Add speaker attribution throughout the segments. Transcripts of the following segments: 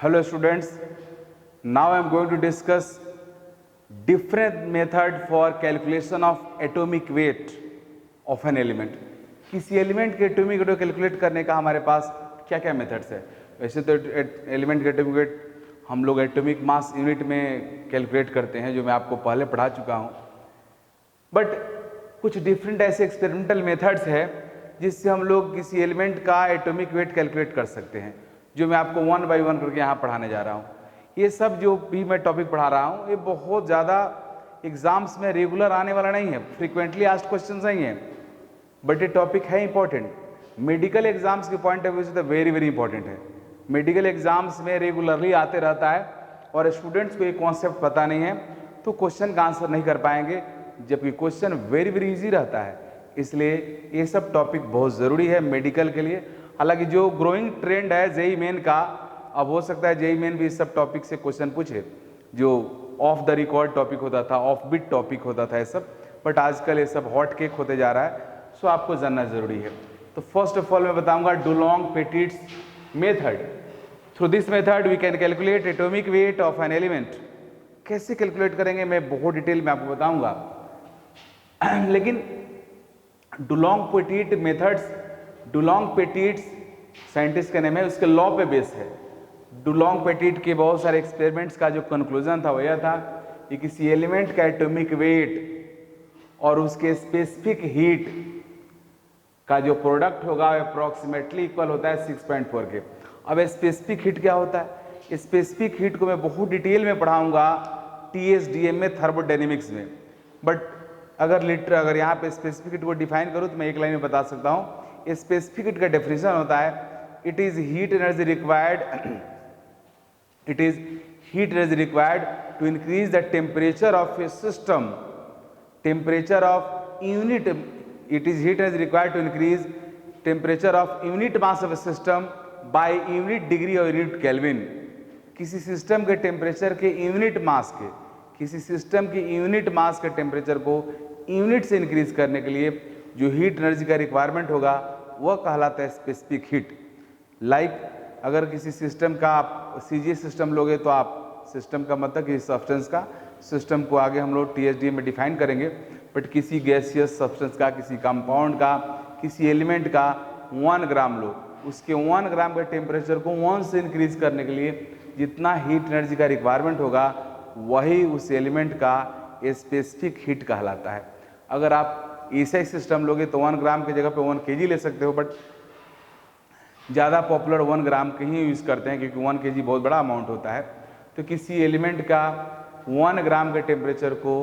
Speaker 1: Hello students, now I am going to discuss different method for calculation of atomic weight of an element. किसी element के atomic weight को calculate करने का हमारे पास क्या क्या मेथड्स है। वैसे तो एलिमेंट के एटॉमिक वेट हम लोग एटॉमिक मास यूनिट में कैलकुलेट करते हैं, जो मैं आपको पहले पढ़ा चुका हूँ, बट कुछ डिफरेंट ऐसे एक्सपेरिमेंटल मेथड्स है जिससे हम लोग किसी एलिमेंट का एटॉमिक वेट कैलकुलेट कर सकते हैं, जो मैं आपको वन बाय वन करके यहाँ पढ़ाने जा रहा हूँ। ये सब जो भी मैं टॉपिक पढ़ा रहा हूँ ये बहुत ज़्यादा एग्जाम्स में रेगुलर आने वाला नहीं है, फ्रीक्वेंटली आस्क्ड क्वेश्चन नहीं है, बट ये टॉपिक है इंपॉर्टेंट। मेडिकल एग्जाम्स के पॉइंट ऑफ व्यू से तो वेरी वेरी इंपॉर्टेंट है। मेडिकल एग्जाम्स में रेगुलरली आते रहता है और स्टूडेंट्स को ये कॉन्सेप्ट पता नहीं है तो क्वेश्चन का आंसर नहीं कर पाएंगे, जबकि क्वेश्चन वेरी वेरी इजी रहता है। इसलिए ये सब टॉपिक बहुत ज़रूरी है मेडिकल के लिए। हालांकि जो ग्रोइंग ट्रेंड है जेई मेन का, अब हो सकता है जेई मेन भी इस सब टॉपिक से क्वेश्चन पूछे, जो ऑफ द रिकॉर्ड टॉपिक होता था, ऑफ बिट टॉपिक होता था ये सब, बट आजकल ये सब हॉट केक होते जा रहा है, सो आपको जानना ज़रूरी है। तो फर्स्ट ऑफ ऑल मैं बताऊंगा Dulong Petit's method. Through this method we can calculate atomic weight of an element. कैसे कैलकुलेट करेंगे मैं बहुत डिटेल में आपको बताऊंगा, लेकिन Dulong Petit methods, Dulong Petit's scientist का नेम है, उसके लॉ पे बेस है। डुलोंग पेटिट के बहुत सारे एक्सपेरिमेंट्स का जो कंक्लूजन था वो यह था कि किसी एलिमेंट का एटॉमिक वेट और उसके स्पेसिफिक हीट का जो प्रोडक्ट होगा अप्रॉक्सीमेटली इक्वल होता है 6.4 के। अब स्पेसिफिक हीट क्या होता है? स्पेसिफिक हीट को मैं बहुत डिटेल में पढ़ाऊंगा TSDM में, थर्मोडायनेमिक्स में, बट अगर यहाँ पे स्पेसिफिक हीट को डिफाइन करूँ तो मैं एक लाइन में बता सकता हूँ। स्पेसिफिक हीट का डेफिनेशन होता है it is heat energy required, it is heat energy required to increase the temperature of a system, temperature of unit, it is heat energy required to increase temperature of unit mass of a system by unit degree और unit kelvin. किसी system के temperature के unit mass के, किसी system की unit mass के temperature को unit से इंक्रीज करने के लिए जो हीट एनर्जी का रिक्वायरमेंट होगा वह कहलाता है स्पेसिफिक हीट। लाइक अगर किसी सिस्टम का आप CGS सिस्टम लोगे तो आप सिस्टम का मतलब किसी सब्सटेंस का, सिस्टम को आगे हम लोग TSD में डिफाइन करेंगे, बट किसी गैसियस सब्सटेंस का, किसी कंपाउंड का, किसी एलिमेंट का 1 ग्राम लो, उसके 1 ग्राम के टेम्परेचर को 1 से इंक्रीज करने के लिए जितना हीट एनर्जी का रिक्वायरमेंट होगा वही उस एलिमेंट का स्पेसिफिक हीट कहलाता है। अगर आप ESI सिस्टम लोगे तो 1 ग्राम की जगह पे 1 kg ले सकते हो, बट ज़्यादा पॉपुलर 1 ग्राम के ही यूज़ करते हैं क्योंकि 1 kg बहुत बड़ा अमाउंट होता है। तो किसी एलिमेंट का 1 ग्राम के टेम्परेचर को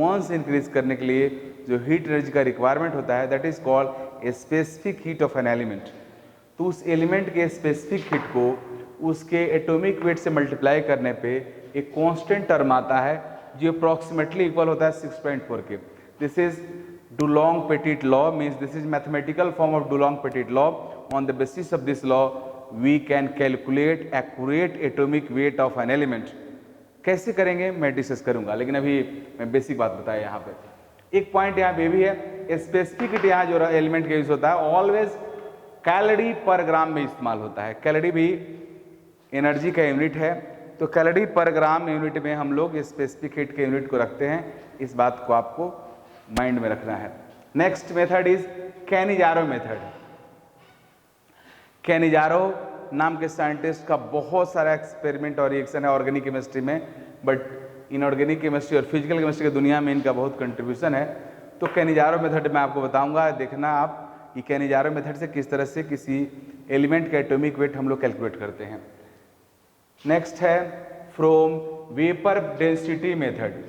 Speaker 1: 1 से इंक्रीज करने के लिए जो हीट एनर्जी का रिक्वायरमेंट होता है that is called a specific heat of an element. तो उस एलिमेंट के स्पेसिफिक हीट को उसके एटॉमिक वेट से मल्टीप्लाई करने पे एक कांस्टेंट टर्म आता है जो अप्रॉक्सीमेटली इक्वल होता है 6.4 के। This is Dulong Petit law, means this is mathematical form of Dulong Petit law. On the basis of this law we can calculate accurate atomic weight of an element. कैसे करेंगे मैं discuss करूंगा, लेकिन अभी मैं बेसिक बात बताया। यहाँ पे एक पॉइंट यहाँ पे भी है, स्पेसिफिक हीट यहाँ जो एलिमेंट का यूज होता है ऑलवेज कैलोरी पर ग्राम में इस्तेमाल होता है। कैलोरी भी एनर्जी का यूनिट है, तो कैलोरी पर ग्राम यूनिट में हम लोग स्पेसिफिक हीट के यूनिट को रखते हैं। इस बात को आपको माइंड में रखना है। Next method is Cannizzaro method. Cannizzaro नाम के साइंटिस्ट का बहुत सारा एक्सपेरिमेंट और रिएक्शन है ऑर्गेनिक केमिस्ट्री में, बट इनऑर्गेनिक केमिस्ट्री और फिजिकल केमिस्ट्री की दुनिया में इनका बहुत कंट्रीब्यूशन है। तो कैनिजारो मेथड मैं आपको बताऊंगा, देखना आप कि कैनिजारो मेथड से किस तरह से किसी एलिमेंट का एटॉमिक वेट हम लोग कैलकुलेट करते हैं। नेक्स्ट है from vapour density method.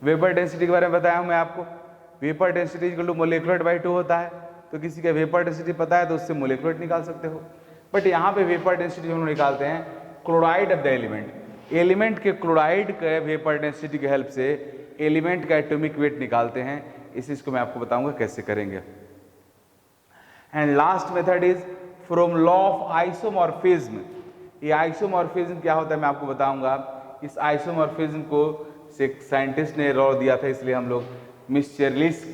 Speaker 1: Vapour density के बारे में बताया हूं मैं आपको। Vapour density equal to molecular weight by 2 होता है, तो किसी का वेपर डेंसिटी पता है तो उससे मोलेकुलर वेट निकाल सकते हो। बट यहाँ पे वेपर डेंसिटी हम लोग निकालते हैं chloride of the element. Element के क्लोराइड के वेपर डेंसिटी की हेल्प से एलिमेंट का एटॉमिक वेट निकालते हैं। इस चीज को मैं आपको बताऊंगा कैसे करेंगे। And last method is from law of isomorphism. ये आइसोमॉर्फिज्म क्या होता है मैं आपको बताऊंगा। इस आइसोमॉर्फिज्म को से साइंटिस्ट ने लॉ दिया था, इसलिए हम लोग मिस्चेरलिस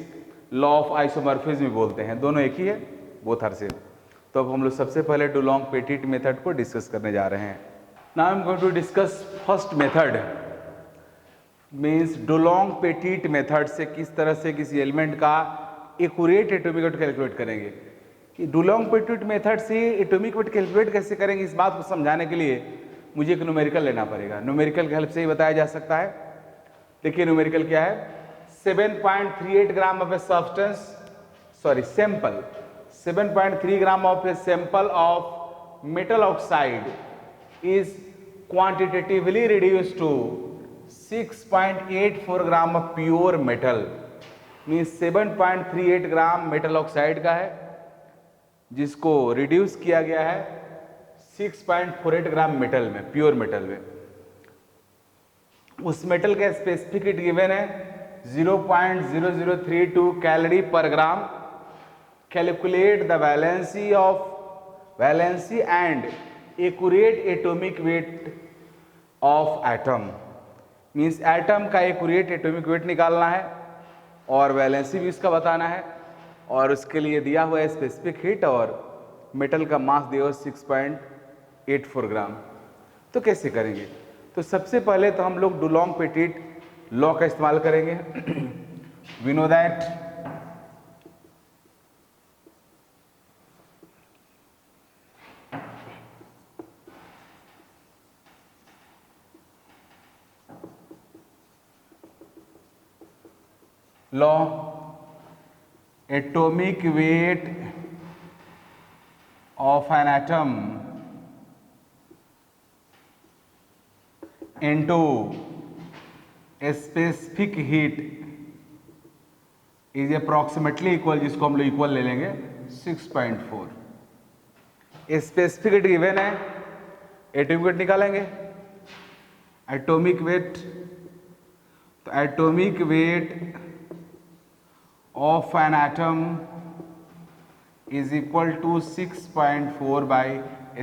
Speaker 1: लॉ ऑफ आइसोमॉर्फिज्म भी बोलते हैं, दोनों एक ही है, बोथ आर सेम। तो अब हम लोग सबसे पहले डुलोंग पेटिट मेथड को डिस्कस करने जा रहे हैं। Now I am going to discuss first method, means Dulong Petit method से किस तरह से किसी एलिमेंट का एक्यूरेट एटॉमिक वेट कैलकुलेट करेंगे। कि डुलोंग पेटिट मेथड से एटॉमिक वेट कैलकुलेट कैसे करेंगे, इस बात को समझाने के लिए मुझे एक न्यूमेरिकल लेना पड़ेगा। न्यूमेरिकल की हेल्प से ही बताया जा सकता है। देखिए न्यूमेरिकल क्या है, 7.38 gram of a substance, sorry sample, 7.3 gram of a sample of metal oxide is quantitatively reduced to 6.84 gram of pure metal, means 7.38 gram metal oxide का है जिसको रिड्यूस किया गया है 6.48 ग्राम मेटल में, प्योर मेटल में। उस मेटल का स्पेसिफिक हीट गिवन है 0.0032 calorie per gram. Calculate the valency and accurate atomic weight of atom, means atom का एक्यूरेट एटॉमिक वेट निकालना है और वैलेंसी भी इसका बताना है, और उसके लिए दिया हुआ है स्पेसिफिक हीट और मेटल का मास दिया हुआ 6.84 ग्राम। तो कैसे करेंगे, तो सबसे पहले तो हम लोग डुलोंग पेटिट लॉ का इस्तेमाल करेंगे। We know that law atomic weight of an atom into specific heat is approximately equal, जिसको हम लोग इक्वल ले लेंगे 6.4। स्पेसिफिक हीट गिवन है, एटॉमिक वेट निकालेंगे। एटॉमिक वेट, तो atomic weight of an atom is equal to 6.4 by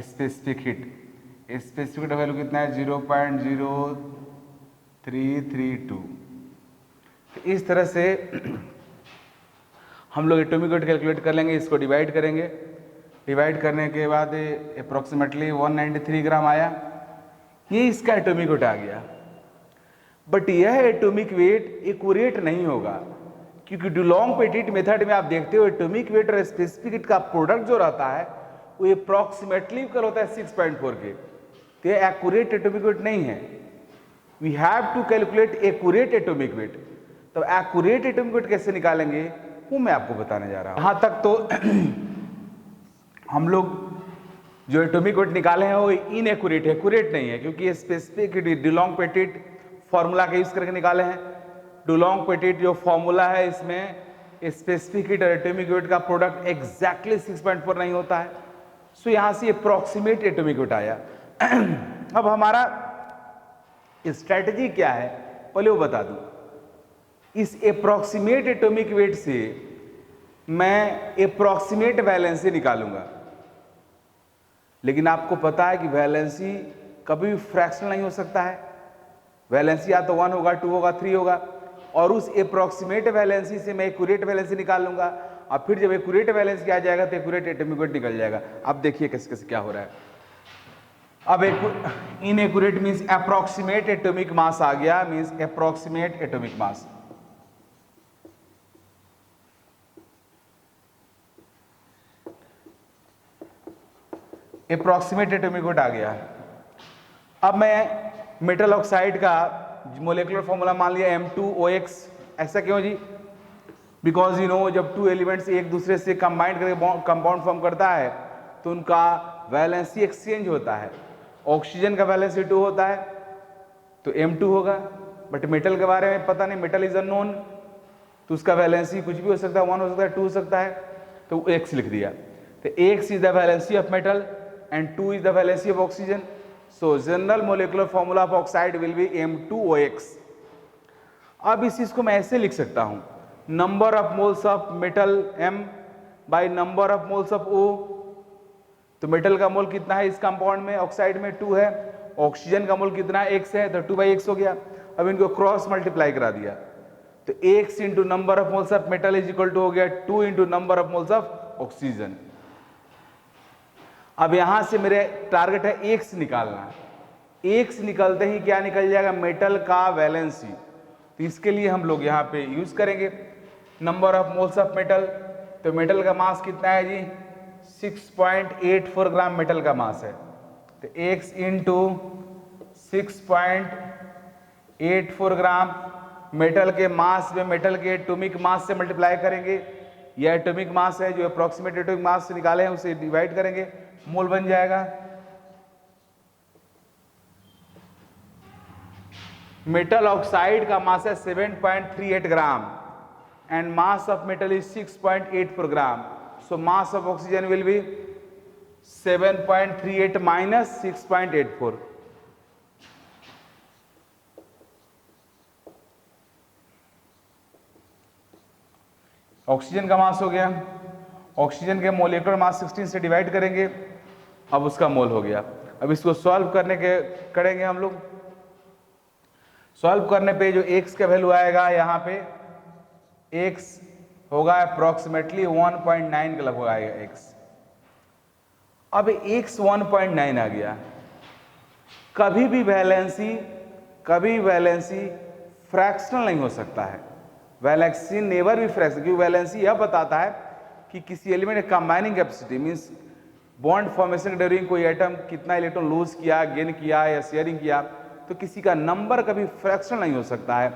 Speaker 1: specific heat। Specific value कितना है 0.0332। तो इस तरह से हम लोग एटॉमिक वेट कैलकुलेट कर लेंगे। इसको डिवाइड करेंगे, डिवाइड करने के बाद अप्रॉक्सीमेटली 193 ग्राम आया, ये इसका एटॉमिक वेट आ गया। बट यह एटॉमिक वेट एक्यूरेट नहीं होगा, क्योंकि डुलोंग पेटिट मेथड में आप देखते हो एटॉमिक वेट और स्पेसिफिक हीट का प्रोडक्ट जो रहता है वो अप्रॉक्सीमेटली इक्वल होता है 6.4 के। तो ये एक्यूरेट एटॉमिक वेट नहीं है। We have to calculate accurate atomic weight. तो एक्यूरेट एटॉमिक वेट कैसे निकालेंगे वो मैं आपको बताने जा रहा हूं। यहां तक तो हम लोग जो एटॉमिक वेट निकाले हैं वो इनएक्यूरेट है, एक्यूरेट नहीं है, क्योंकि स्पेसिफिक डुलोंग पेटिट फॉर्मूला का यूज करके निकाले हैं। डुलोंग पेटिट जो फॉर्मूला है इसमें स्पेसिफिक हीट और एटॉमिक वेट का प्रोडक्ट एग्जैक्टली 6.4 नहीं होता है। सो यहां से अप्रॉक्सीमेट एटॉमिक वेट आया। अब हमारा स्ट्रेटजी क्या है पहले वो बता दूं। इस अप्रॉक्सीमेट एटॉमिक वेट से मैं अप्रॉक्सीमेट वैलेंसी निकालूंगा, लेकिन आपको पता है कि वैलेंसी कभी भी फ्रैक्शनल नहीं हो सकता है। वैलेंसी या तो 1 होगा, 2 होगा, 3 होगा, और उस अप्रॉक्सीमेट वैलेंसी से मैं एक्यूरेट वैलेंसी निकाल लूंगा, और फिर जब एक्यूरेट वैलेंसी आ जाएगा तो एक्यूरेट एटॉमिक वेट निकल जाएगा। अब देखिए कैसे कैसे क्या हो रहा है। अब inaccurate means approximate atomic mass आ गया, means approximate atomic mass. Approximate atomic weight आ गया। अब मैं मेटल ऑक्साइड का मोलेकुलर फॉर्मूला मान लिया M2OX। ऐसा क्यों जी? बिकॉज यू नो जब टू एलिमेंट्स एक दूसरे से कंबाइंड करके कंपाउंड फॉर्म करता है तो उनका वैलेंसी एक्सचेंज होता है। ऑक्सीजन का वैलेंसी 2 होता है तो M2 होगा, बट मेटल के बारे में पता नहीं, मेटल इज अननोन, तो उसका वैलेंसी कुछ भी हो सकता है, 1 हो सकता है, 2 हो सकता है, तो X लिख दिया। तो X is the valency of metal and 2 is the valency of oxygen. So general molecular formula of oxide will be M2OX. अब इस चीज को मैं ऐसे लिख सकता हूं, number of moles of metal M by number of moles of O। तो मेटल का मोल कितना है इस कंपाउंड में, ऑक्साइड में 2 है, ऑक्सीजन का मोल कितना है, X है, तो 2/X हो गया। अब इनको क्रॉस मल्टीप्लाई करा दिया तो X into number of moles of metal is equal to हो गया 2 into number of moles of oxygen. अब यहां से मेरे टारगेट है X निकालना, एक से निकलते ही क्या निकल जाएगा, मेटल का वैलेंसी। तो इसके लिए हम लोग यहाँ पे यूज करेंगे number of moles of metal. तो मेटल का मास कितना है जी, 6.84 ग्राम मेटल का मास है। तो x इंटू 6.84 ग्राम मेटल के मास में मेटल के एटॉमिक मास से मल्टीप्लाई करेंगे। यह एटॉमिक मास है जो अप्रोक्सीमेट एटॉमिक मास से निकाले हैं, उसे डिवाइड करेंगे, मोल बन जाएगा। मेटल ऑक्साइड का मास है 7.38 ग्राम and mass of metal is 6.84 gram. So mass of oxygen will be 7.38 minus 6.84. Oxygen का मास हो गया, ऑक्सीजन के मोलिकुलर मास 16 से डिवाइड करेंगे, अब उसका मोल हो गया। अब इसको सॉल्व करेंगे हम लोग। सॉल्व करने पे जो x का वैल्यू आएगा यहाँ पे x होगा अप्रोक्सीमेटली 1.9 के लगभग आएगा x। अब x 1.9 आ गया। कभी भी वैलेंसी फ्रैक्शनल नहीं हो सकता है। वैलेंसी नेवर भी फ्रैक्शनल, क्योंकि वैलेंसी यह बताता है कि किसी element combining capacity means bond formation के ड्यूरिंग कोई एटम कितना इलेक्ट्रॉन लूज किया, गेन किया या शेयरिंग किया, तो किसी का नंबर कभी फ्रैक्शनल नहीं हो सकता है।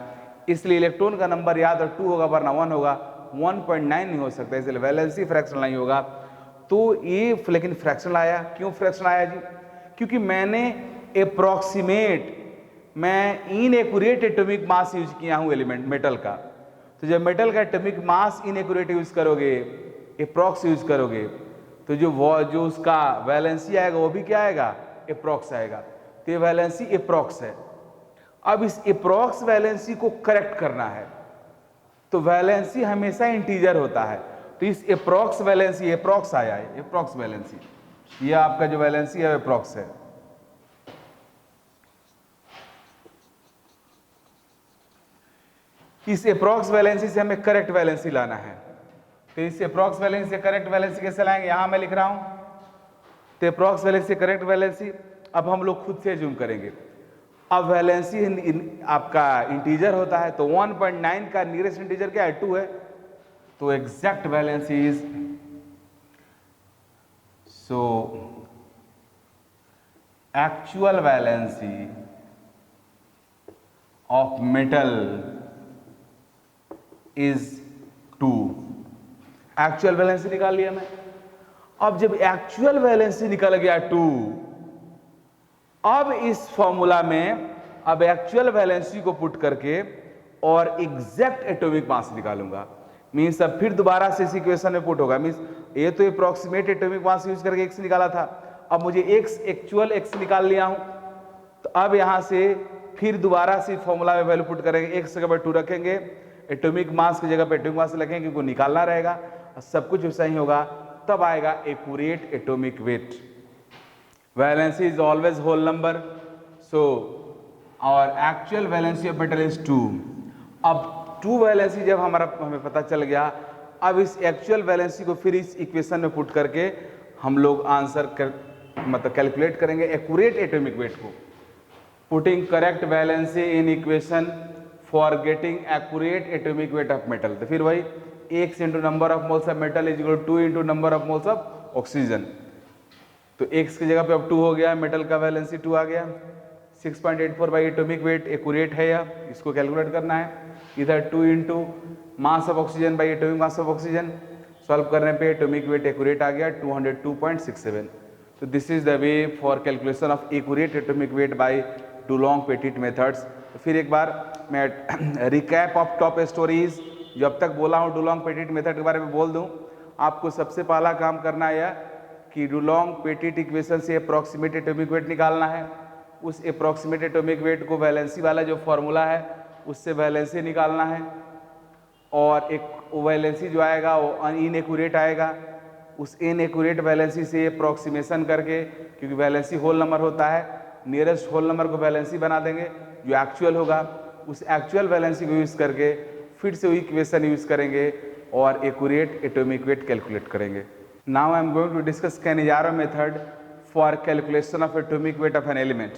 Speaker 1: इसलिए इलेक्ट्रॉन का नंबर या तो 2 होगा वरना 1 होगा, 1.9 नहीं हो सकता, इसलिए वैलेंसी फ्रैक्शनल नहीं होगा। तो ये लेकिन फ्रैक्शनल आया। क्यों फ्रैक्शनल आया जी? क्योंकि मैंने मैं इनएक्यूरेट एटॉमिक मास यूज किया हूं एलिमेंट मेटल का। तो जब मेटल का एटॉमिक मास इनएक्यूरेट यूज करोगे, अप्रॉक्स यूज करोगे, तो जो उसका वैलेंसी आएगा वो भी क्या आएगा, अप्रॉक्स आएगा। तो ये वैलेंसी अप्रॉक्स है। अब इस अप्रॉक्स वैलेंसी को करेक्ट करना है, तो वैलेंसी हमेशा इंटीजर होता है। तो इस अप्रॉक्स वैलेंसी, अप्रॉक्स आया है, अप्रॉक्स वैलेंसी, ये आपका जो वैलेंसी है अप्रॉक्स है। इस अप्रॉक्स वैलेंसी से हमें करेक्ट वैलेंसी लाना है। तो इस अप्रॉक्स वैलेंसी से करेक्ट वैलेंसी कैसे लाएंगे, यहां मैं लिख रहा हूं। तो अप्रॉक्स वैलेंसी से करेक्ट वैलेंसी अब हम लोग खुद से जूम करेंगे। अब वैलेंसी आपका इंटीजर होता है, तो 1.9 का नियरेस्ट इंटीजर क्या है, 2 है। तो exact valency is, so actual valency of metal is 2। Actual valency निकाल लिया मैं। अब जब एक्चुअल वैलेंसी निकल गया 2, अब इस फॉर्मूला में अब एक्चुअल वैलेंसी को पुट करके और एग्जैक्ट एटॉमिक मास निकालूंगा। मींस अब फिर दोबारा से इस इक्वेशन में पुट होगा। मींस ये तो अप्रोक्सीमेट एटॉमिक मास यूज करके x निकाला था, अब मुझे एक्चुअल x निकाल लिया हूं। तो अब यहां से फिर दोबारा से फॉर्मूला में वैल्यू पुट करेंगे, x की जगह 2 रखेंगे, एटॉमिक मास की जगह पे एटॉमिक मास रखेंगे क्योंकि निकालना रहेगा, और सब कुछ वैसा ही होगा। तब आएगा accurate atomic weight. Valency is always whole number, so और actual valency of metal is 2। अब 2 वैलेंसी जब हमें पता चल गया, अब इस एक्चुअल वैलेंसी को फिर इस इक्वेशन में पुट करके हम लोग मतलब कैलकुलेट करेंगे एक्यूरेट एटॉमिक वेट को। Putting correct valency in equation for getting accurate atomic weight of metal. तो फिर वही x into number of moles of metal is equal to 2 into number of moles of oxygen. तो x की जगह पे अब 2 हो गया, मेटल का वैलेंसी 2 आ गया। 6.84 बाई एटॉमिक वेट एक्यूरेट है या, इसको कैलकुलेट करना है। इधर 2 into mass of oxygen by atomic mass of oxygen, solve करने पे एटॉमिक वेट एक्यूरेट आ गया 202.67। तो this is the way for calculation of accurate atomic weight by Dulong Petit methods. तो फिर एक बार मैं रिकैप ऑफ टॉप स्टोरीज जो अब तक बोला हूँ डुलोंग पेटिट मेथड के बारे में बोल दूँ। आपको सबसे पहला काम करना है कि डुलोंग पेटिट इक्वेशन से अप्रॉक्सीमेट एटॉमिक वेट निकालना है। उस अप्रॉक्सीमेट एटॉमिक वेट को वैलेंसी वाला जो फॉर्मूला है उससे वैलेंसी निकालना है, और एक वैलेंसी जो आएगा वो इनएक्यूरेट आएगा। उस इनएक्यूरेट वैलेंसी से अप्रॉक्सीमेशन करके, क्योंकि वैलेंसी होल नंबर होता है, नियरेस्ट होल नंबर को वैलेंसी बना देंगे जो एक्चुअल होगा। उस एक्चुअल वैलेंसी को यूज करके फिर से वही इक्वेशन यूज करेंगे और एक्यूरेट एटॉमिक वेट कैलकुलेट करेंगे। Now I am going to discuss Cannizzaro method for calculation of atomic weight of an element.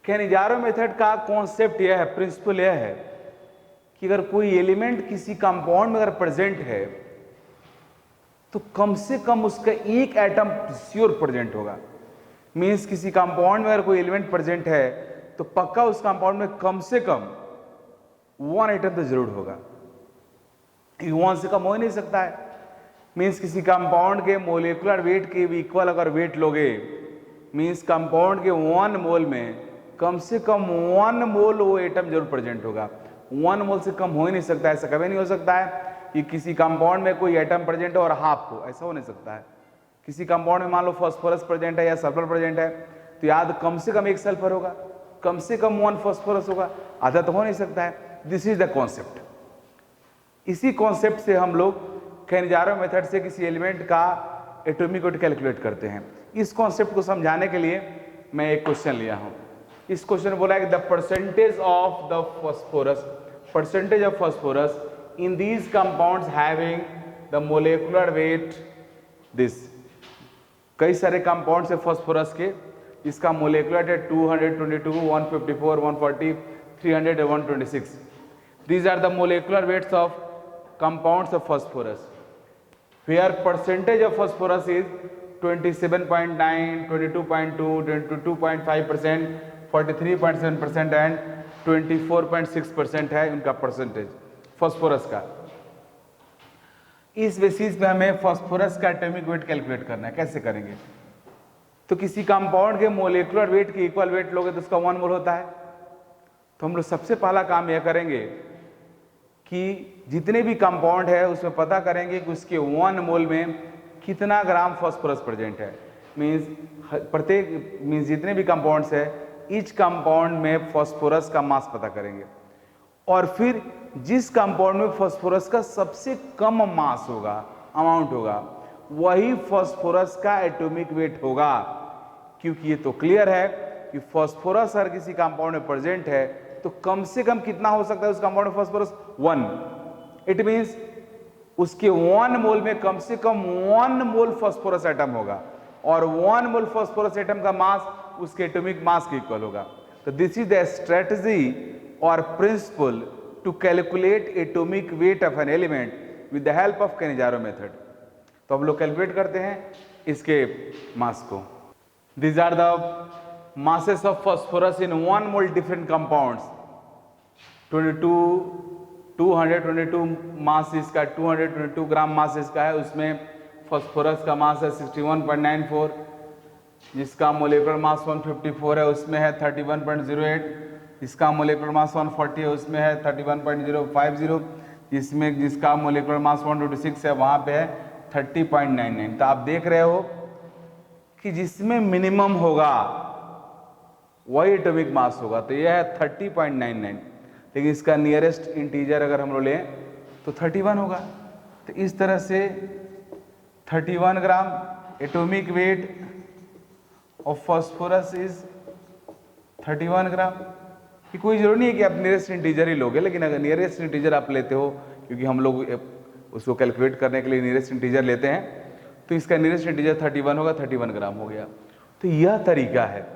Speaker 1: Cannizzaro method का कॉन्सेप्ट यह है, प्रिंसिपल यह है कि अगर कोई एलिमेंट किसी कंपाउंड में अगर प्रेजेंट है तो कम से कम उसका एक एटम श्योर प्रेजेंट होगा। मीन्स किसी कंपाउंड में अगर कोई एलिमेंट प्रेजेंट है तो पक्का उस कंपाउंड में कम से कम वन एटम तो जरूर होगा, वन से कम हो ही नहीं सकता है। मीन्स किसी कंपाउंड के मोलिकुलर वेट के इक्वल अगर वेट लोगे, मीन्स कंपाउंड के 1 मोल में कम से कम 1 मोल वो एटम जरूर प्रेजेंट होगा। 1 मोल से कम हो ही नहीं सकता, ऐसा कभी नहीं हो सकता है कि किसी कंपाउंड में कोई एटम प्रेजेंट है और हाफ हो, ऐसा हो नहीं सकता है। किसी कंपाउंड में मान लो फास्फोरस प्रेजेंट है या सल्फर प्रेजेंट है तो याद कम से कम 1 सल्फर होगा, कम से कम 1 फास्फोरस होगा, आधा तो हो नहीं सकता है। This is the concept. इसी कॉन्सेप्ट से हम लोग कैनिजारो मेथड से किसी एलिमेंट का एटॉमिक वेट कैलकुलेट करते हैं। इस कॉन्सेप्ट को समझाने के लिए मैं एक क्वेश्चन लिया हूं। इस क्वेश्चन बोला है कि the percentage of the phosphorus in these compounds having the molecular weight this. कई सारे कंपाउंड्स है फास्फोरस के, इसका मोलिकुलर वेट 222, 154, 140, 300 और 126। These are the molecular weights of compounds of phosphorus, where percentage of phosphorus is 27.9, 22.2, 22.5%, 43.7% and 24.6% है उनका percentage phosphorus का। इस बेसिस पे हमें फास्फोरस का एटॉमिक वेट कैलकुलेट करना है। कैसे करेंगे? तो किसी कंपाउंड के मोलिकुलर वेट के इक्वल वेट लोगे तो उसका 1 मोल होता है। तो हम लोग सबसे पहला काम यह करेंगे कि जितने भी कंपाउंड है उसमें पता करेंगे कि उसके 1 मोल में कितना ग्राम फास्फोरस प्रेजेंट है। मीन्स जितने भी कंपाउंड्स है ईच कंपाउंड में फास्फोरस का मास पता करेंगे और फिर जिस कंपाउंड में फास्फोरस का सबसे कम मास होगा, अमाउंट होगा, वही फास्फोरस का एटॉमिक वेट होगा। क्योंकि ये तो क्लियर है कि फास्फोरस हर किसी कंपाउंड में प्रेजेंट है तो कम से कम कितना हो सकता है उस कंपाउंड में फास्फोरस? 1। इट मींस उसके 1 मोल में कम से कम 1 मोल फास्फोरस एटम होगा और 1 मोल फास्फोरस एटम का मास उसके एटॉमिक मास के इक्वल होगा। तो दिस इज द स्ट्रेटजी और principle to calculate atomic weight of an element with the help of Cannizzaro method. तो हम लोग कैलकुलेट करते हैं इसके मास को। These are the masses of phosphorus in 1 mole different compounds. 222 मास इसका 222 ग्राम मास इसका है। उसमें फास्फोरस का मास है 61.94, जिसका मोलिकुलर मास 154 है, उसमें है 31.08। इसका मोलिकुलर मास 140 है, उसमें है 31.050। जिसका मोलिकुलर मास 126 है वहाँ पे है 30.99। तो आप देख रहे हो कि जिसमें मिनिमम होगा वही एटॉमिक मास होगा। तो यह है 30.99, लेकिन इसका नियरेस्ट इंटीजर अगर हम लोग लें तो 31 होगा। तो इस तरह से 31 gram atomic weight of phosphorus is 31 ग्राम। कि कोई जरूरी नहीं है कि आप नियरेस्ट इंटीजर ही लोगे, लेकिन अगर नियरेस्ट इंटीजर आप लेते हो, क्योंकि हम लोग उसको कैलकुलेट करने के लिए नियरेस्ट इंटीजर लेते हैं, तो इसका नियरेस्ट इंटीजर 31 होगा, 31 ग्राम हो गया। तो यह तरीका है,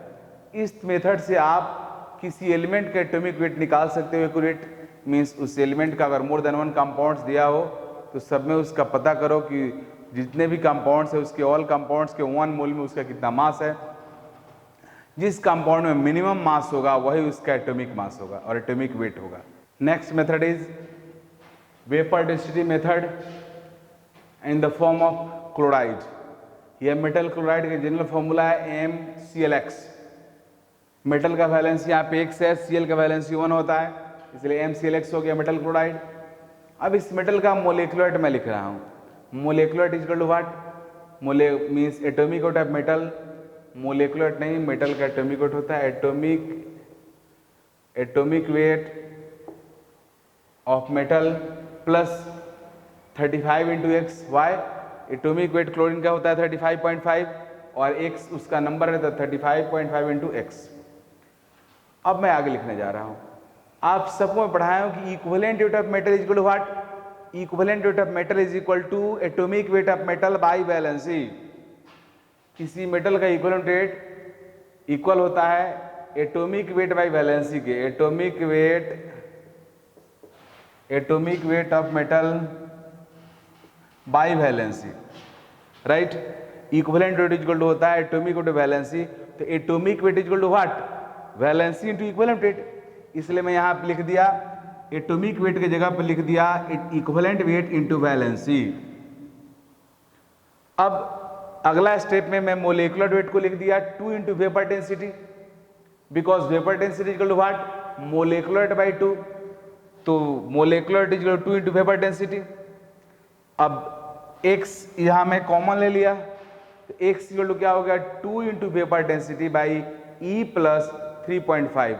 Speaker 1: इस मेथड से आप किसी एलिमेंट का एटॉमिक वेट निकाल सकते हो एक्यूरेट। मीन्स उस एलिमेंट का अगर मोर देन 1 कंपाउंड्स दिया हो तो सब में उसका पता करो कि जितने भी कंपाउंड्स है उसके ऑल कंपाउंड्स के 1 मोल में उसका कितना मास है। जिस कंपाउंड में मिनिमम मास होगा वही उसका एटॉमिक मास होगा और एटॉमिक वेट होगा। Next method is vapour density method in the form of chloride. यह मेटल क्लोराइड का जनरल फॉर्मूला है MClX। मेटल का वैलेंसी यहाँ पे X है, Cl का वैलेंसी 1 होता है, इसलिए MClX हो गया मेटल क्लोराइड। अब इस मेटल का मोलिकुलर वेट मैं लिख रहा हूँ। Molecular weight is equal to what? Means atomic weight of metal, molecular weight नहीं, मेटल का एटॉमिक वेट होता है atomic weight of metal plus 35 into x. Why? Atomic weight chlorine का होता है 35.5 और x उसका नंबर है तो 35.5 इंटू एक्स। अब मैं आगे लिखने जा रहा हूं। आप सबको मैं पढ़ाया हूं कि equivalent weight of metal is equal to what? Equivalent weight of metal is equal to atomic weight of metal by valency. किसी मेटल का इक्विवेलेंट वेट इक्वल होता है एटॉमिक वेट बाई वैलेंसी के, atomic weight of metal by valency, right. Equivalent weight equal to होता है atomic weight valency, तो atomic weight equal to what, valency into equivalent weight. इसलिए मैं यहाँ पे लिख दिया एटॉमिक वेट की जगह पर लिख दिया इक्विवेलेंट वेट इनटू वैलेंसी। अब अगला स्टेप में मैं मोलेकुलर वेट को लिख दिया 2 into vapour density, because vapour density equal to what, molecular weight by 2, तो molecular weight equal to 2 into vapour density. अब x यहां मैं कॉमन ले लिया, तो x इक्वल टू क्या हो गया 2 into vapour density by E plus 3.5,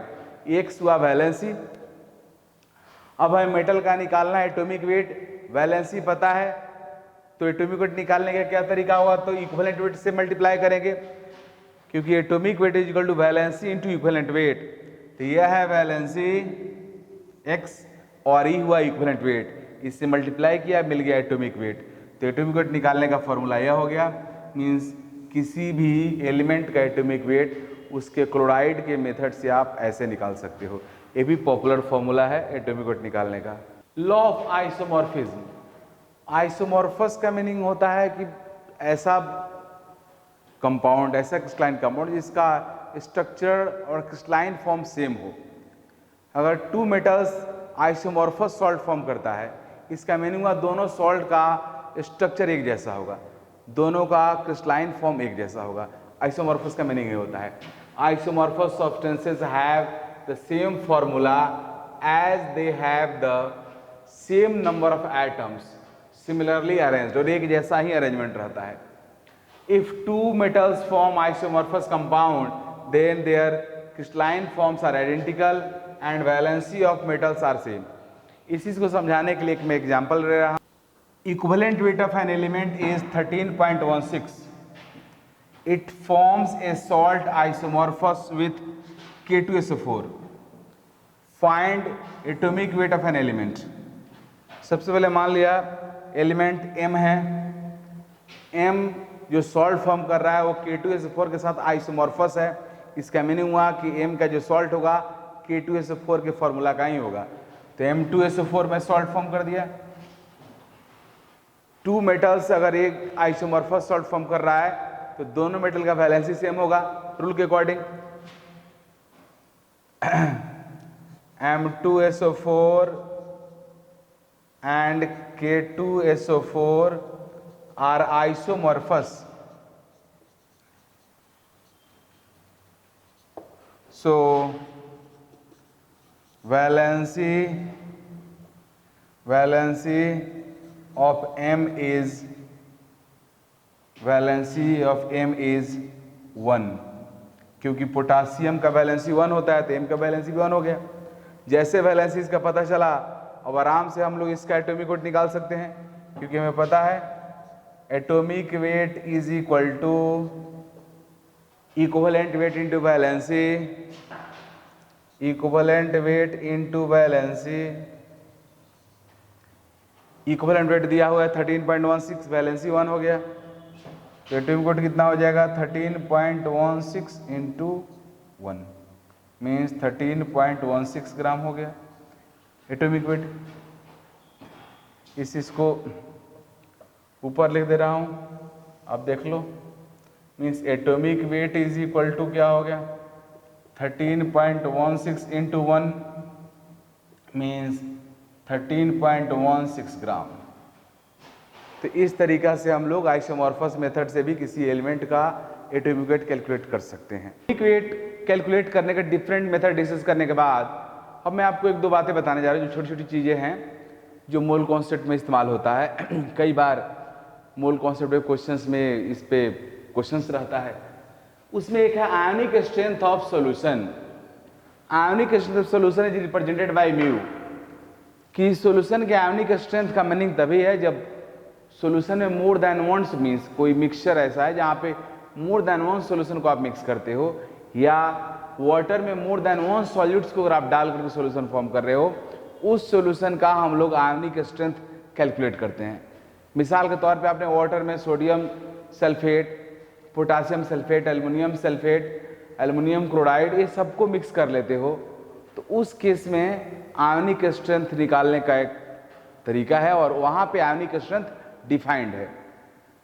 Speaker 1: x हुआ वैलेंसी। अब हमें मेटल का निकालना है एटॉमिक वेट, वैलेंसी पता है, तो एटॉमिक वेट निकालने का क्या तरीका होगा, तो इक्विवेलेंट वेट से मल्टीप्लाई करेंगे, क्योंकि atomic weight is equal to valency into equivalent weight. तो यह है वैलेंसी x और E हुआ इक्विवेलेंट वेट, इससे मल्टीप्लाई किया मिल गया एटॉमिक वेट। तो एटॉमिक वेट निकालने का फॉर्मूला यह हो गया, मींस किसी भी एलिमेंट का एटॉमिक वेट उसके क्लोराइड के मेथड से आप ऐसे निकाल सकते हो। ये भी पॉपुलर फॉर्मूला है एटॉमिक वेट निकालने का। लॉ ऑफ आइसोमॉर्फिज्म, आइसोमॉर्फस का मीनिंग होता है कि ऐसा कंपाउंड, ऐसा क्रिस्टलाइन कंपाउंड जिसका स्ट्रक्चर और क्रिस्टलाइन फॉर्म सेम हो। अगर 2 मेटल्स आइसोमॉर्फस सॉल्ट फॉर्म करता है, इसका मीनिंग हुआ दोनों सॉल्ट का स्ट्रक्चर एक जैसा होगा, दोनों का क्रिस्टलाइन फॉर्म एक जैसा होगा। आइसोमॉर्फस का मीनिंग ये होता है, isomorphous substances have the same formula as they have the same number of atoms similarly arranged, और एक जैसा ही अरेंजमेंट रहता है। If 2 metals form isomorphous compound, then their crystalline forms are identical and valency of metals are same। इस चीज को समझाने के लिए एक मैं एग्जांपल ले रहा हूं। Equivalent weight of an element is 13.16। It forms a salt isomorphous with K2SO4। Find atomic weight of an element. सबसे पहले मान लिया एलिमेंट M है, M जो सॉल्ट फॉर्म कर रहा है वो K2SO4 के साथ आइसोमॉर्फस है। इसका मीनिंग हुआ कि M का जो सॉल्ट होगा K2SO4 के फॉर्मूला का ही होगा, तो M2SO4 में सॉल्ट फॉर्म कर दिया। 2 मेटल्स अगर एक आइसोमॉर्फस सॉल्ट फॉर्म कर रहा है तो दोनों मेटल का वैलेंसी सेम होगा रूल के according. M2SO4 and K2SO4 are isomorphous, so valency of M is 1, क्योंकि पोटासियम का वैलेंसी 1 होता है तो M का वैलेंसी भी 1 हो गया। जैसे वैलेंसी इसका पता चला, अब आराम से हम लोग इसका एटॉमिक वेट निकाल सकते हैं, क्योंकि हमें पता है atomic weight is equal to equivalent weight into valency, equivalent weight into valency. Equivalent weight दिया हुआ है 13.16, वैलेंसी 1 हो गया, तो एटॉमिक वेट कितना हो जाएगा 13.16 इंटू 1 मीन्स 13.16 ग्राम हो गया एटॉमिक वेट। इस चीज को ऊपर लिख दे रहा हूं, आप देख लो, means atomic weight is equal to क्या हो गया 13.16 इंटू 1 मीन्स 13.16 ग्राम। तो इस तरीका से हम लोग आइसोमॉर्फस मेथड से भी किसी एलिमेंट का एटॉमिक वेट कैलकुलेट कर सकते हैं। एटॉमिक वेट कैलकुलेट करने का डिफरेंट मेथड डिस्कस करने के बाद अब मैं आपको 1-2 बातें बताने जा रहा हूँ, जो छोटी छोटी चीज़ें हैं जो मोल कॉन्सेप्ट में इस्तेमाल होता है। कई बार मोल कॉन्सेप्ट के क्वेश्चंस में इस पे क्वेश्चंस रहता है। उसमें एक है ionic strength of solution. Ionic strength of solution is represented by mu, कि सॉल्यूशन के आयोनिक स्ट्रेंथ का मीनिंग तभी है जब सॉल्यूशन में मोर देन 1 मीन्स कोई मिक्सचर ऐसा है जहाँ पे मोर देन 1 सॉल्यूशन को आप मिक्स करते हो, या वाटर में मोर देन 1 सॉल्यूट्स को अगर आप डाल करके सॉल्यूशन फॉर्म कर रहे हो, उस सॉल्यूशन का हम लोग आयोनिक स्ट्रेंथ कैलकुलेट करते हैं। मिसाल के तौर पे आपने वाटर में sodium sulphate, potassium sulphate, aluminium sulphate aluminium chloride, ये सबको मिक्स कर लेते हो, तो उस केस में आयनिक स्ट्रेंथ निकालने का एक तरीका है और वहाँ पे आयनिक स्ट्रेंथ डिफाइंड है।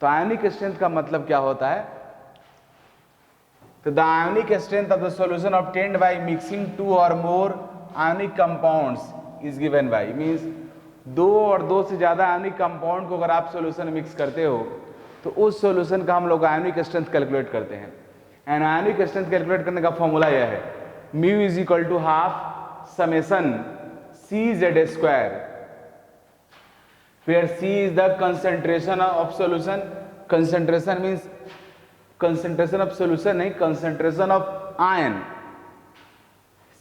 Speaker 1: तो आयनिक स्ट्रेंथ का मतलब क्या होता है? तो the ionic strength of the solution obtained by mixing two और more ionic compounds is given by, means दो और दो से ज़्यादा आयनिक कंपाउंड को अगर आप सॉल्यूशन मिक्स करते हो तो उस सॉल्यूशन का हम लोग आयनिक स्ट्रेंथ कैलकुलेट करते हैं। एंड आयनिक स्ट्रेंथ कैलकुलेट करने का फॉर्मूला यह है, mu is equal to half summation C Z square, where C is the concentration of solution, concentration means concentration of solution नहीं, concentration of ion,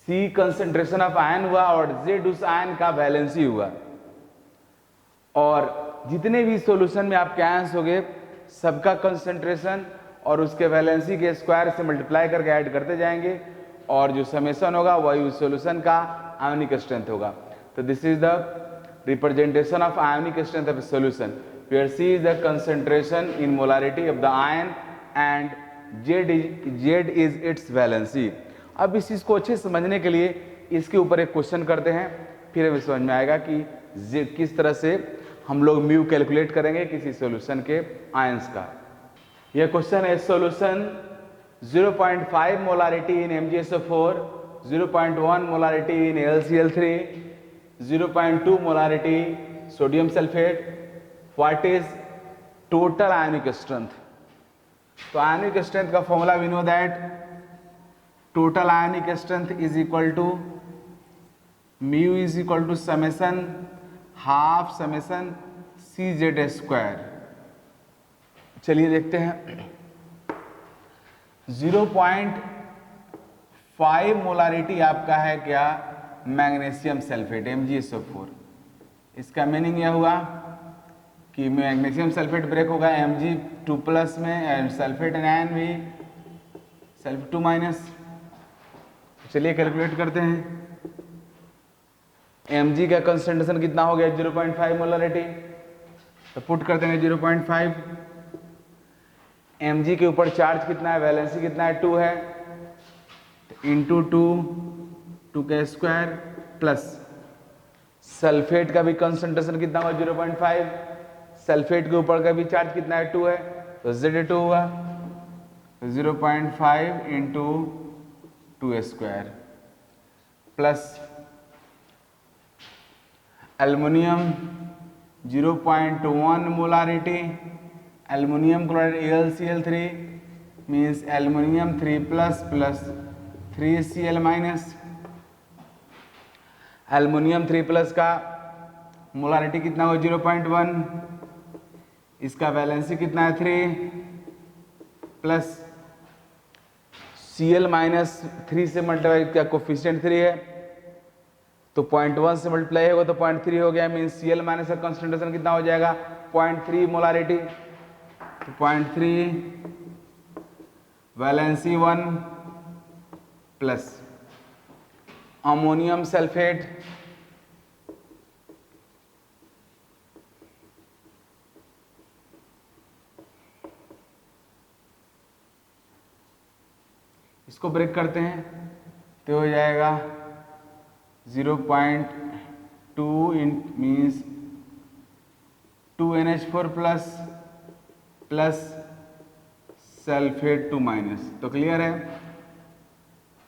Speaker 1: C concentration of ion हुआ और Z उस ion का valency हुआ, और जितने भी solution में आपके आयंस होंगे सबका कंसंट्रेशन और उसके वैलेंसी के स्क्वायर से मल्टीप्लाई करके ऐड करते जाएंगे और जो समेशन होगा वही उस सॉल्यूशन का आयनिक स्ट्रेंथ होगा। तो this is the representation of ionic strength of a solution where C is the concentration in molarity of the ion and Z is its valency। अब इस चीज़ को अच्छे से समझने के लिए इसके ऊपर एक क्वेश्चन करते हैं, फिर हमें समझ में आएगा कि किस तरह से हम लोग म्यू कैलकुलेट करेंगे किसी सॉल्यूशन के आयंस का। यह क्वेश्चन है, solution 0.5 molarity in MgSO4, 0.1 molarity in LCl3, 0.2 molarity sodium sulfate, what is total ionic strength? तो ionic strength का formula we know that total ionic strength is equal to mu is equal to summation half summation Cz square। चलिए देखते हैं, 0.5 molarity आपका है क्या? Magnesium sulphate MgSO4। इसका meaning यह हुआ कि मैग्नीशियम सल्फेट ब्रेक होगा Mg2+ में एंड सल्फेट आयन भी सल्फ 2-। चलिए कैलकुलेट करते हैं, Mg का कंसंट्रेशन कितना हो गया? 0.5 मोलारिटी, तो पुट करते हैं 0.5, Mg के ऊपर चार्ज कितना है, वैलेंसी कितना है, 2 है, इंटू 2 का स्क्वायर प्लस सल्फेट का भी कंसंट्रेशन कितना हुआ? 0.5, सल्फेट के ऊपर का भी चार्ज कितना है? 2 है, तो Z2 हुआ, 0.5 into 2 square plus aluminium 0.1 molarity, aluminium chloride AlCl3 means aluminium 3+ plus 3Cl-। Aluminium 3+ का मोलारिटी कितना हो? 0.1, इसका वैलेंसी कितना है? 3 प्लस Cl-3 से मल्टीप्लाई, क्या कोफिशिएंट 3 है तो 0.1 से मल्टीप्लाई होगा तो 0.3 हो गया, मीन्स Cl- का कंसंट्रेशन कितना हो जाएगा? 0.3 मोलारिटी, तो 0.3 वैलेंसी 1 प्लस अमोनियम सल्फेट इसको ब्रेक करते हैं तो हो जाएगा 0.2 मीन्स 2NH4 प्लस सल्फेट 2-। तो क्लियर है,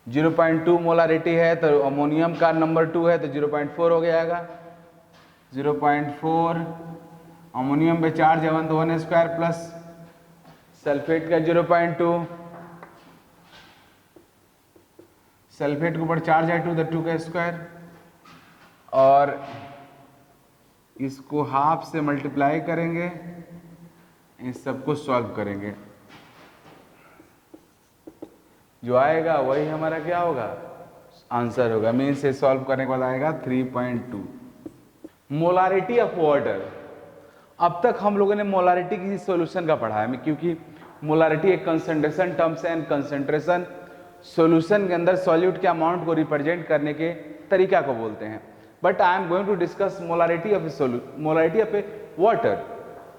Speaker 1: 0.2 मोलारिटी है तो अमोनियम का नंबर 2 है तो 0.4 हो जाएगा, 0.4 अमोनियम पे चार्ज है 1 तो 1 स्क्वायर प्लस सल्फेट का 0.2, सल्फेट के ऊपर चार्ज है 2 तो 2 का स्क्वायर, और इसको हाफ से मल्टीप्लाई करेंगे, इस सबको सॉल्व करेंगे, जो आएगा वही हमारा क्या होगा? आंसर होगा। मीन से सॉल्व करने के बाद आएगा 3.2। मोलारिटी ऑफ वाटर, अब तक हम लोगों ने मोलारिटी किसी सॉल्यूशन का पढ़ा है, क्योंकि मोलारिटी एक concentration terms and concentration solution के अंदर सॉल्यूट के अमाउंट को रिप्रेजेंट करने के तरीका को बोलते हैं। But I am going to discuss molarity of a water.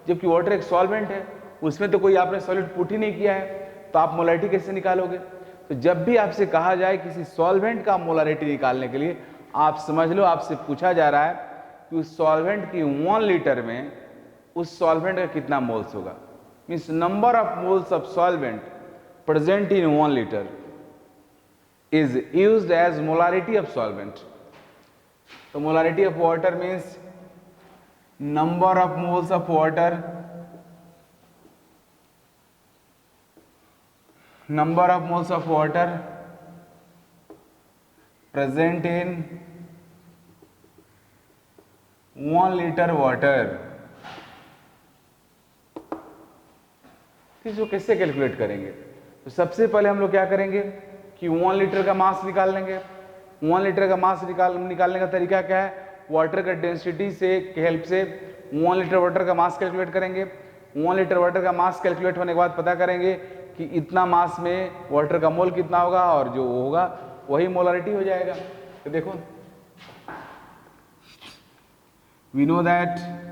Speaker 1: जबकि वाटर एक सॉल्वेंट है, उसमें तो कोई आपने सॉल्यूट पुट ही नहीं किया है, तो आप मोलारिटी कैसे निकालोगे? तो जब भी आपसे कहा जाए किसी सॉल्वेंट का मोलारिटी निकालने के लिए, आप समझ लो आपसे पूछा जा रहा है कि उस सॉल्वेंट की 1 लीटर में उस सॉल्वेंट का कितना मोल्स होगा, means number of moles of solvent present in 1 litre is used as molarity of solvent. तो molarity of water means number of moles of water, number of moles of water present in 1 liter water। इसको कैसे calculate करेंगे? तो सबसे पहले हम लोग क्या करेंगे कि 1 लीटर का मास निकाल लेंगे। 1 लीटर का मास निकालने का तरीका क्या है? वाटर का डेंसिटी से के हेल्प से 1 लीटर वाटर का मास कैलकुलेट करेंगे। 1 लीटर वाटर का मास कैलकुलेट होने के बाद पता करेंगे कि इतना मास में वाटर का मोल कितना होगा, और जो होगा वही मोलारिटी हो जाएगा। तो देखो, we know that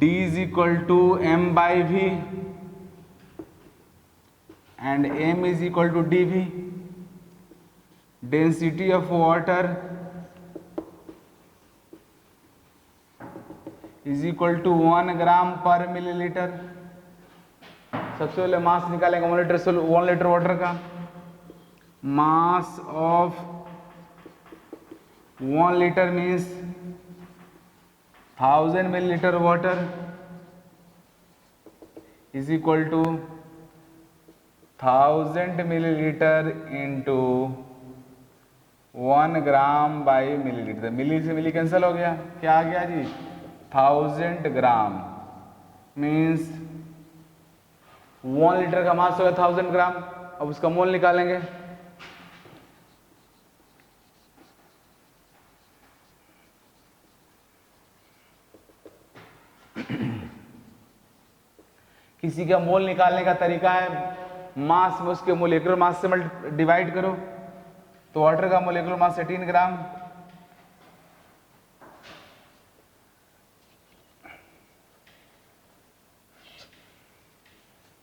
Speaker 1: D is equal to m by v and m is equal to dv। density of water is equal to 1 ग्राम पर मिलीलीटर। सबसे पहले मास निकालेंगे 1 लीटर वाटर का। Mass of 1 litre means 1000 millilitre water is equal to 1000 millilitre into 1 gram by millilitre. Milli से milli cancel हो गया, क्या आ गया जी? 1000 ग्राम मीन्स 1 लीटर का मास होगा 1000 ग्राम। अब उसका मोल निकालेंगे। किसी का मोल निकालने का तरीका है मास में उसके मोलेकुलर मास से डिवाइड करो। तो वाटर का मोलेकुलर मास 18 ग्राम,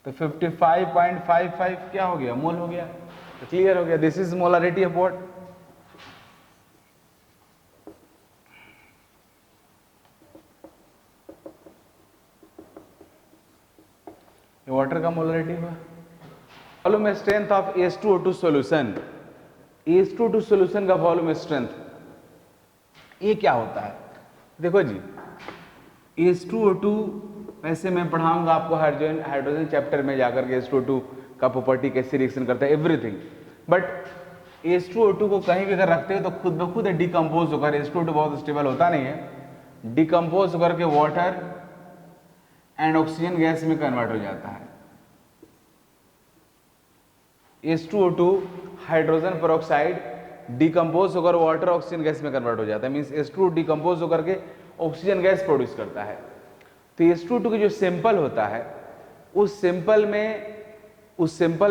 Speaker 1: तो 55.55 क्या हो गया? मोल हो गया। तो क्लियर हो गया, this is molarity of what? Water का मोलारिटी हुआ। Volume strength of H2O2 solution. H2O2 solution का वॉल्यूम स्ट्रेंथ ये क्या होता है? देखो जी, H2O2 वैसे मैं पढ़ाऊंगा आपको हाइड्रोजन चैप्टर में जाकर के H2O2 का प्रॉपर्टी कैसे रिएक्शन करता है, एवरीथिंग। बट H2O2 को कहीं भी अगर रखते हैं तो खुद ब खुद डिकम्पोज होकर, H2O2 बहुत स्टेबल होता नहीं है, डिकम्पोज होकर के वाटर एंड ऑक्सीजन गैस में कन्वर्ट हो जाता है। H2O2 हाइड्रोजन पेरोक्साइड डिकम्पोज होकर वाटर ऑक्सीजन गैस में कन्वर्ट हो जाता है, मीन्स H2O डिकम्पोज होकर के ऑक्सीजन गैस प्रोड्यूस करता है। तो H2O2 की जो सैंपल होता है उस सैंपल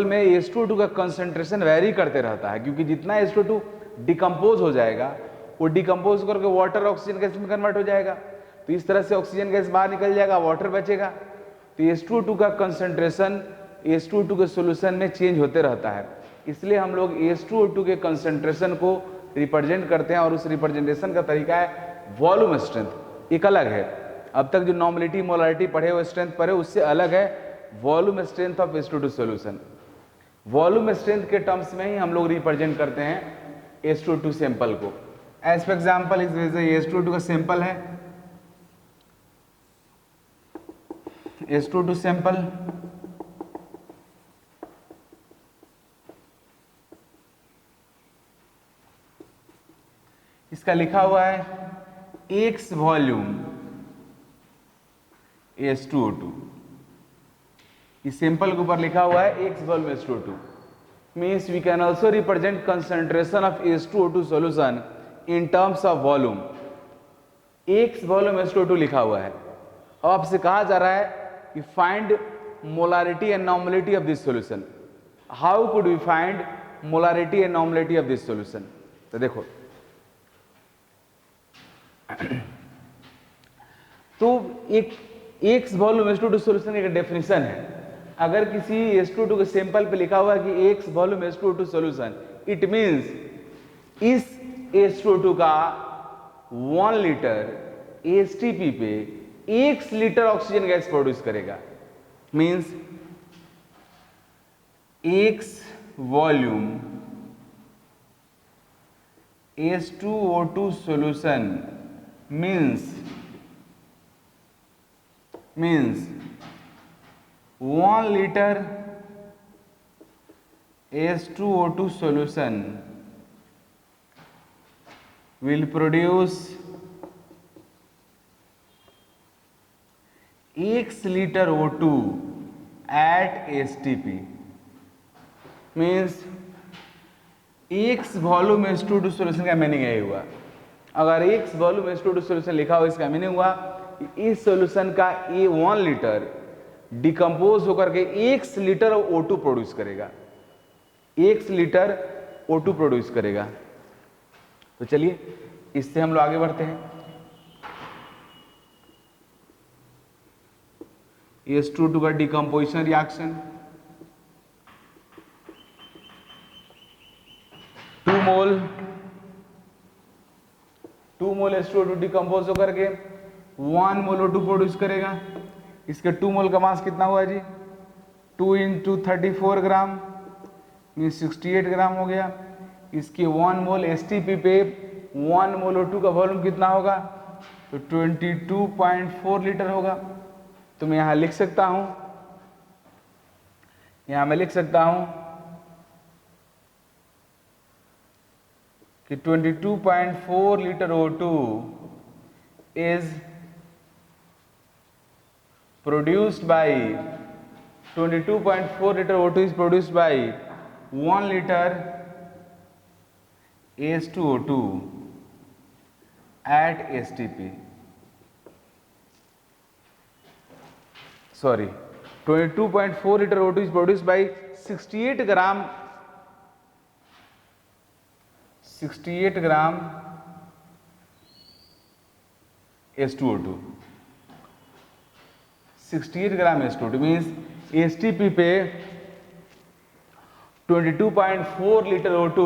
Speaker 1: में H2O2 का कंसंट्रेशन वेरी करते रहता है, क्योंकि जितना H2O2 डिकम्पोज हो जाएगा वो डिकम्पोज करके वाटर ऑक्सीजन गैस में कन्वर्ट हो जाएगा। तो इस तरह से ऑक्सीजन गैस बाहर निकल जाएगा, वाटर बचेगा। तो H2O2 का कंसंट्रेशन H2O2 के सोल्यूशन में चेंज होते रहता है, इसलिए हम लोग H2O2 के कंसंट्रेशन को रिप्रेजेंट करते हैं, और उस रिप्रेजेंटेशन का तरीका है वॉल्यूम स्ट्रेंथ। एक अलग है, अब तक जो नॉर्मलिटी मोलारिटी पढ़े हुए स्ट्रेंथ पढ़े उससे अलग है volume strength of H2O2 solution. Volume strength के टर्म्स में ही हम लोग रिप्रेजेंट करते हैं H2O2 सैंपल को। एज फॉर एग्जांपल इस H2O2 का सैंपल है, H2O2 सैंपल इसका लिखा हुआ है X वॉल्यूम H2O2। इस सैंपल के ऊपर लिखा हुआ है X volume H2O2, means we can also represent concentration of H2O2 solution in terms of volume. X volume H2O2 लिखा हुआ है। अब आपसे कहा जा रहा है कि find molarity and normality of this solution. How could we find molarity and normality of this solution? तो देखो, तो एक एक्स वॉल्यूम H2O2 सॉल्यूशन का डेफिनेशन है। अगर किसी H2O2 के सैंपल पे लिखा हुआ है कि X volume H2O2 solution, it means इस H2O2 का 1 लीटर एसटीपी पे x litre oxygen gas produce करेगा। Means x volume H2O2 solution means 1 liter H2O2 solution will produce x liter O2 at STP। Means x volume H2O2 solution का meaning यही हुआ। अगर x volume H2O2 solution लिखा हो, इसका meaning हुआ इस सॉल्यूशन का ये 1 लीटर डिकम्पोज होकर के x लीटर O2 प्रोड्यूस करेगा, x लीटर O2 प्रोड्यूस करेगा। तो चलिए इससे हम लोग आगे बढ़ते हैं। H2O2 का डिकम्पोजिशन रिएक्शन, 2 मोल H2O2 डिकम्पोज होकर के 1 मोल O2 प्रोड्यूस करेगा। इसके 2 मोल का मास कितना हुआ जी? 2 इंटू 34 ग्राम मीन्स 68 ग्राम हो गया। इसके 1 मोल एसटीपी पे 1 मोल O2 का वॉल्यूम कितना होगा? तो 22.4 लीटर होगा। तो मैं यहां लिख सकता हूं, कि 22.4 litre O2 is produced by 22.4 liter O2 is produced by 1 liter H2O2 at STP। Sorry, 22.4 liter O2 is produced by 68 gram H2O2। 68 gram H2O2 means STP पे 22.4 लीटर O2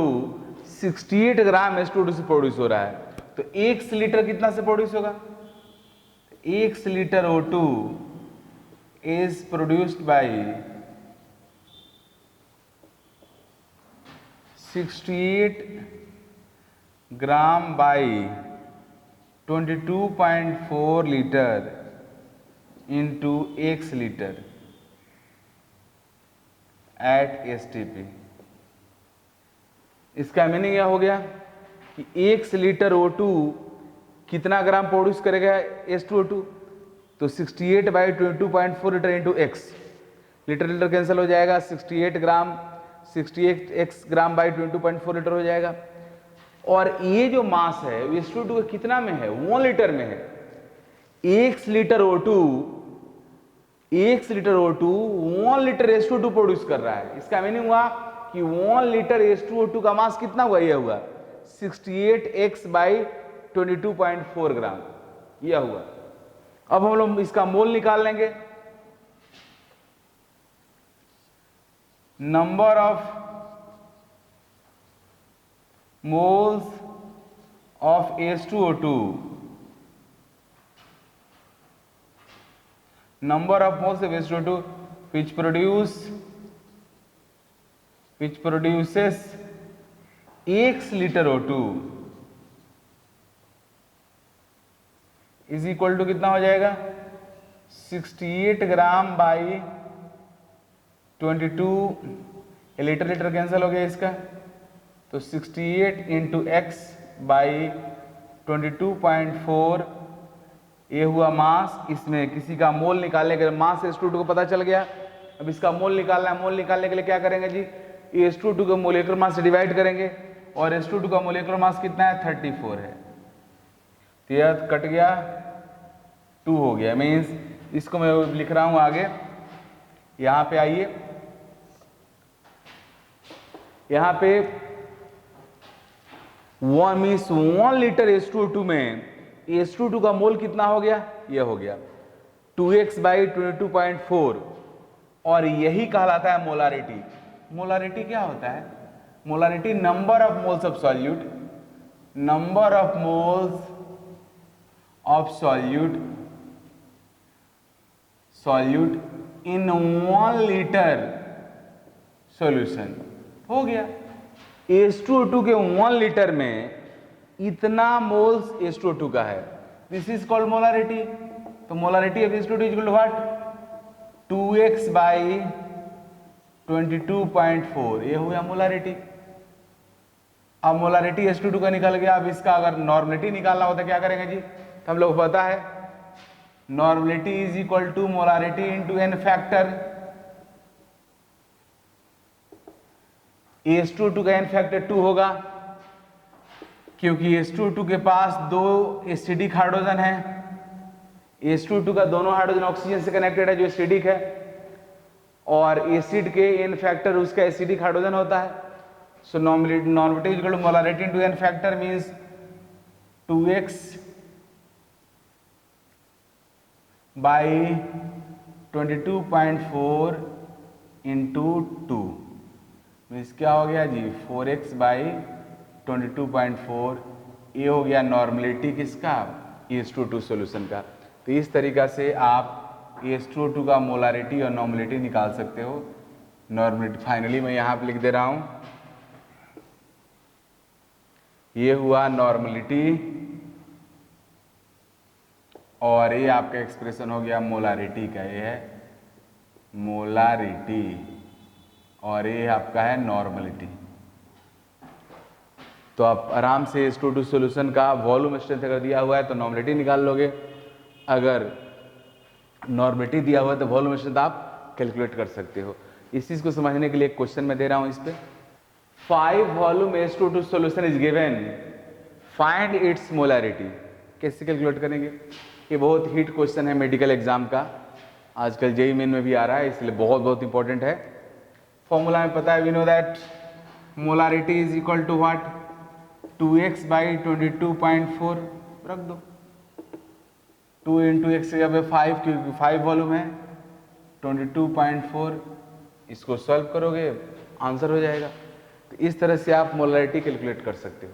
Speaker 1: 68 ग्राम H2O2 से प्रोड्यूस हो रहा है। तो 1 लीटर कितना से produce होगा? 1 litre O2 is produced by 68 gram by 22.4 litre into 1 litre at STP. इसका मीनिंग यह हो गया कि 1 लीटर O2 कितना ग्राम प्रोड्यूस करेगा H2O2? तो 68 by 22.4 litre into x, litre litre cancel हो जाएगा, 68x ग्राम बाई 22.4 लीटर हो जाएगा। और ये जो मास है H2O2 का कितना में है? 1 लीटर में है। 1 litre O2 1 litre H2O2 produce कर रहा है। इसका मीनिंग हुआ कि 1 लीटर H2O2 का मास कितना हुआ? यह हुआ 68x बाई 22.4 ग्राम, यह हुआ। अब हम लोग इसका मोल निकाल लेंगे। Number of moles of H2O2, number of moles of H2O2 which produces x liter O2 is equal to कितना हो जाएगा? 68 gram by 22, litre litre cancel हो गया इसका, तो 68 इंटू एक्स बाई 22.4, ये हुआ मास। इसमें किसी का मोल निकालने के लिए मास H2O2 को पता चल गया। अब इसका मोल निकालना है। मोल निकालने के लिए क्या करेंगे जी? H2O2 को मोलेकुलर मास से डिवाइड करेंगे और H2O2 का मोलेकुलर मास कितना है? 34 है। तो यह कट गया, 2 हो गया। मीन्स इसको मैं लिख रहा हूं आगे। यहां पे आइए, यहां पे 1 लीटर H2O2 में H2O2 का मोल कितना हो गया? यह हो गया 2x बाई 22.4 और यही कहलाता है मोलारिटी। मोलारिटी क्या होता है? Molarity number of moles of solute, number of moles of solute in 1 litre solution. हो गया, H2O2 के 1 लीटर में इतना मोल्स H2O2 का है, दिस इज कॉल्ड मोलारिटी। तो molarity of H2O2 is equal to what? 2x by 22.4, ये हो गया मोलारिटी। अब मोलारिटी H2O2 का निकल गया। अब इसका अगर नॉर्मलिटी निकालना होता क्या करेंगे जी? तो हम लोग को पता है normality is equal to molarity into n factor. H2O2 का n फैक्टर 2 होगा क्योंकि H2O2 के पास 2 एसिडिक हाइड्रोजन है। H2O2 का दोनों हाइड्रोजन ऑक्सीजन से कनेक्टेड है जो एसिडिक है, और एसिड के n फैक्टर उसका एसिडिक हाइड्रोजन होता है। So normality is equal to molarity into n factor means 2x by 22.4 into 2 means क्या हो गया जी? 4x by 22.4। ये हो गया नॉर्मलिटी किसका? H2O2 सॉल्यूशन का। तो इस तरीका से आप H2O2 का मोलारिटी और नॉर्मलिटी निकाल सकते हो। नॉर्मलिटी फाइनली मैं यहाँ पे लिख दे रहा हूँ, ये हुआ नॉर्मलिटी और ये आपका एक्सप्रेशन हो गया मोलारिटी का। ये है मोलारिटी और ये आपका है नॉर्मलिटी। तो आप आराम से H2O2 सॉल्यूशन का वॉल्यूम स्ट्रेंथ अगर दिया हुआ है तो नॉर्मलिटी निकाल लोगे, अगर नॉर्मलिटी दिया हुआ है तो वॉल्यूम स्ट्रेंथ आप कैलकुलेट कर सकते हो। इस चीज को समझने के लिए एक क्वेश्चन मैं दे रहा हूं इस पे। 5 volume H2O2 solution is given, find its molarity. कैसे कैलकुलेट करेंगे? ये बहुत हिट क्वेश्चन है मेडिकल एग्जाम का, आजकल जेईई मेन में भी आ रहा है, इसलिए बहुत इंपॉर्टेंट है। फॉर्मूला में पता है, we know that molarity is equal to what? 2x by 22.4 रख दो, 2 इंटू एक्स की जगह 5 क्योंकि 5 वॉल्यूम है, 22.4 इसको सॉल्व करोगे आंसर हो जाएगा। तो इस तरह से आप मोलारिटी कैलकुलेट कर सकते हो।